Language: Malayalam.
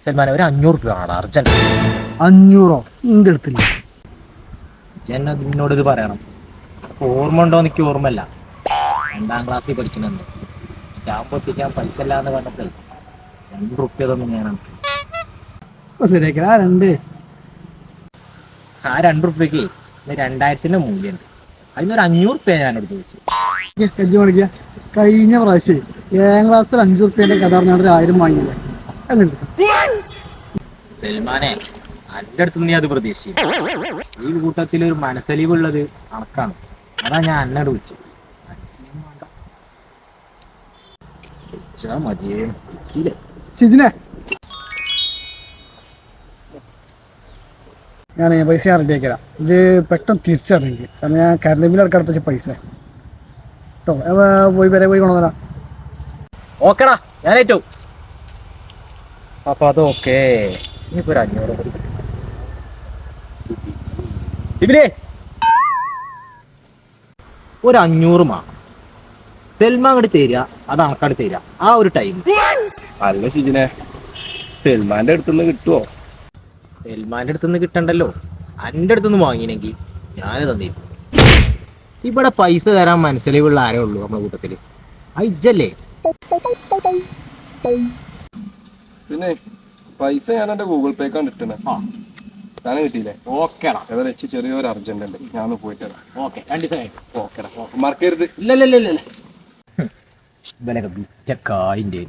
സൽമാൻ ഒരു 500 രൂപ ആണ് അർജന്റ്. 500 നിന്റെ അടുത്തില്ല. ജന നിന്നോട് ഇത് പറയണം. ഓർമ്മ ഉണ്ടോ എനിക്ക് ഓർമ്മല്ല. 2ാം ക്ലാസ്സിൽ പഠിക്കണമെന്ന് സ്റ്റാമ്പ് ഒട്ടിക്കാൻ പൈസ ഇല്ല എന്ന് പറഞ്ഞപ്പോൾ 2 റുപ്യ തന്നു ഞാനാണ്. ശരിയാക്കല 2. ആ 2 റുപ്യക്ക് 2000ന്റെ മൂല്യമുണ്ട്. അതിനൊരു 500 റുപ്യ ഞാനോട് ചോദിച്ചു. കജ്ജി മണിക്ക കഴിഞ്ഞ പ്രാവശ്യം 7ാം ക്ലാസ്സിൽ 5 റുപ്യേന്റെ കഥ പറഞ്ഞാൽ 1000 വാങ്ങിയില്ലേ. എന്നിട്ട് സൽമാനെ എൻ്റെ അടുത്ത് നീ അത് പ്രതീക്ഷിച്ചു. ഈ കൂട്ടത്തിൽ ഒരു മനസ്സലിവുള്ളത് കണക്കാണ്. അതാ ഞാൻ എന്നോട് വിളിച്ചത്. മതിയേ ഷിജിനെ, ഞാൻ പൈസ ഞാൻ റെഡി ആക്കിയതാ. ഇത് പെട്ടെന്ന് തിരിച്ചറിഞ്ഞു. കാരണം ഞാൻ കറണ്ട് ബില്ല് അടക്കം അടുത്ത പൈസ കേട്ടോ. പോയി വരെ പോയി കൊണ്ടുവന്നരാ. ഓക്കെടാ, ഞാൻ ഏറ്റവും. അപ്പൊ അതൊക്കെ ഇനിയിപ്പോ ഒരു 500 കൂടി ഇതിലേ ഒരു 500 മാ സൽമാൻ അങ്ങോട്ട് തരിക, അത് അണക്കാട് തരിക. ആ ഒരു ടൈം അല്ല ഷിജിനെ, സൽമാന്റെ അടുത്തുനിന്ന് കിട്ടുവോ? സൽമാന്റെ അടുത്തുനിന്ന് കിട്ടണ്ടല്ലോ. എൻ്റെ അടുത്തുനിന്ന് വാങ്ങിനെങ്കിൽ ഞാൻ തന്നിരുന്നു. ഇവിടെ പൈസ തരാൻ മനസ്സിലുള്ള ആരേ ഉള്ളൂ നമ്മുടെ കൂട്ടത്തില്. ഇജ്ജല്ലേ? പിന്നെ പൈസ ഞാൻ എന്റെ ഗൂഗിൾ പേക്കാണ് ഇട്ടണേ. ഞാൻ കിട്ടിയില്ലേ? ഓക്കേടാ. ഏതായാലും വെച്ച് ചെറിയൊരു അർജന്റ് ഉണ്ട്, ഞാൻ ഒന്ന് പോയിട്ട് വരാം. ഓക്കെ, 2 ദിവസം ഓക്കേടാ, മറക്കരുത്. ഇല്ലല്ലല്ല ഇവലൊക്കെ വിറ്റ കായിൻ്റെ